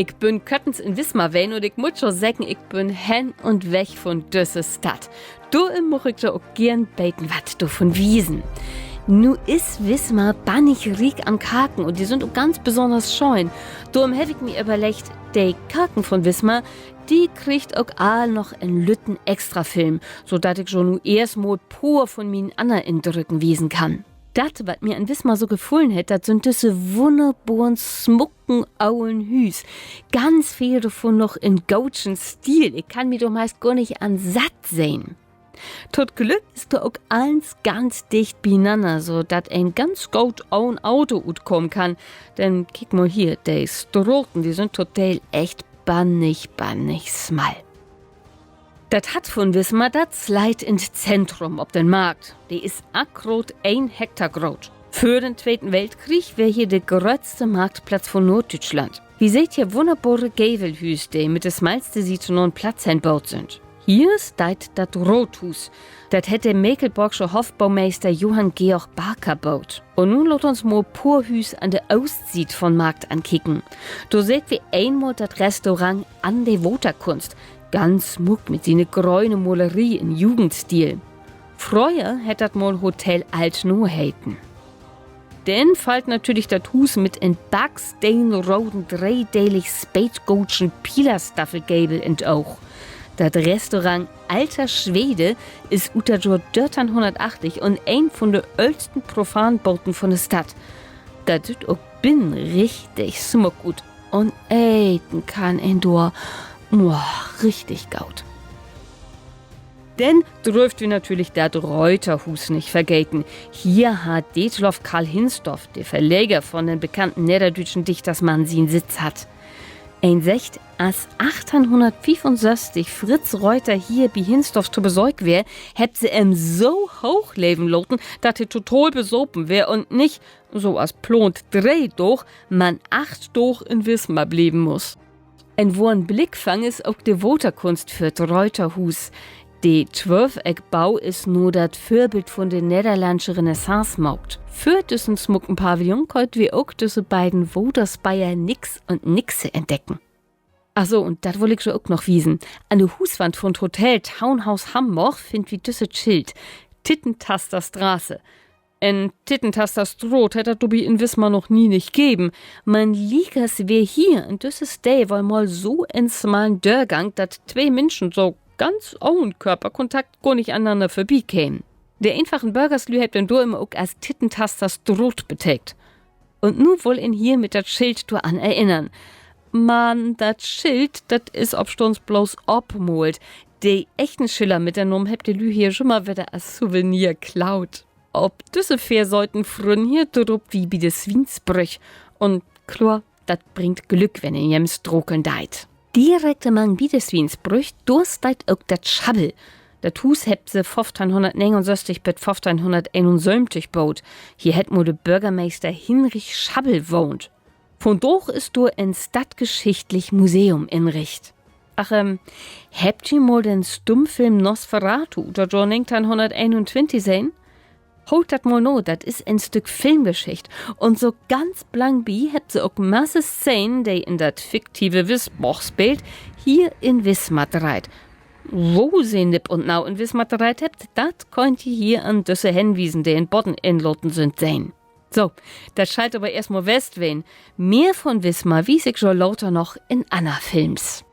Ich bin köttens in Wismar wein und ich muss schon sagen, ich bin hen und weg von düsse Stadt. Du moch ich jo auch gern beten wat davon wiesen. Nu is Wismar bannig riek an Kaken und die sind auch ganz besonders scheun. Darum hab ich mir überlegt, die Kaken von Wismar, die kriegt auch all noch in Lütten extra Film, sodass ich schon nu erstmal pur von meinen anderen Eindrücken wiesen kann. Das, was mir an Wismar so gefallen hat, das sind diese wunderbaren, smucken, auen Hüs. Ganz viel davon noch in gautschen Stil. Ich kann mir doch meist gar nicht an satt sehen. Tot Glück ist doch auch alles ganz dicht beieinander, so dass ein ganz gut ein Auto utkommen kann. Denn kick mal hier, die Straßen, die sind total echt bannig smal. Das hat von Wismar das Leid ins Zentrum ob den Markt. Die ist akkurat 1 Hektar groß. Für den Zweiten Weltkrieg wäre hier der größte Marktplatz von Norddeutschland. Wie seht ihr wunderbare Gävelhüs, die mit des meiste sie zu neuen Platz entbaut sind. Hier steht das Rothus. Das hätte der Mecklenburgische Hofbaumeister Johann Georg Barker baut. Und nun lot uns mal Purhüs an der Ostsied von Markt ankicken. Da seht wir einmal das Restaurant an der Woterkunst. Ganz muck mit seine grüne Molerie in Jugendstil. Früher hätt dat mal Hotel Altno heiten. Denn fällt natürlich das Hus mit in backsteinroten, dreidelig spätgotschen Pilasterstaffelgäbel in auch. Das Restaurant Alter Schwede ist unter Jahr 1380 und ein von den ältesten Profanbauten von der Stadt. Das ist auch bin richtig smuckgut und eten kann ein Dor. Richtig gaut. Denn dürft wir natürlich das Reuterhus nicht vergessen. Hier hat Detlof Karl Hinsdorf, der Verleger von den bekannten niederdeutschen Dichtersmann, seinen Sitz hat. Ein Secht, als 1865 Fritz Reuter hier bei Hinsdorf zu besorgt wär, hätt sie so hoch leben loten, dass er total besopen wär und nicht, so als plont 3 durch, man 8 durch in Wismar blieben muss. Ein wohren Blickfang ist auch die Woterkunst für das Reuterhus. Der 12-Eck-Bau ist nur das Vorbild von der niederländischen Renaissance-Markt. Für diesen smucken Pavillon könnt wir auch diese beiden Wotersbayer nix und nixe entdecken. Achso, und das wollte ich schon auch noch wiesen. An der Huswand von Hotel Townhouse Hamburg findet wir dieses Schild. Tittentaster Straße. En Tittentaster Stroh hätte Dubi in Wismar noch nie nicht geben. Man liegers wär hier und dieses Day war mal so in smalen Dörrgang, dass 2 Menschen so ganz ohne Körperkontakt gar nicht aneinander vorbeikämen. Der einfachen Bürgerslü hätt den du immer auch als Tittentaster Stroh betagt. Und nun wohl ihn hier mit dat Schild du an erinnern. Man, dat Schild, dat is obstunds bloß obmolt. Die echten Schiller mit der Nom habt ihr Lü hier schon mal wieder als Souvenir klaut. Ob diese 4 sollten frün hier drup wie bi des Wiensbrüch. Und klar, dat bringt Glück, wenn in jems Drokeln deit. Direkt amang bi des Wiensbrüch dursteit auch dat Schabbel. Dat Hus hebt se 1569 bis 1571 baut. Hier hätt mo de Bürgermeister Hinrich Schabbel wohnt. Von doch ist du ein stadtgeschichtlich Museum inricht. Ach, habt ihr mal den Stummfilm Nosferatu der Jahr 1921 sehen? Holt dat mal no, dat is ein Stück Filmgeschichte. Und so ganz blank bi habt sie auch Masse Szenen, die in dat fiktive Wismar spielt, hier in Wismar dreit. Wo sie nip und nau in Wismar dreit habt, dat könnt ihr hier an düsse Hinwiesen, die in Bodden inloten sind, sehen. So, das scheint aber erstmal Westwehen. Mehr von Wismar wies ich schon lauter noch in Anna Films.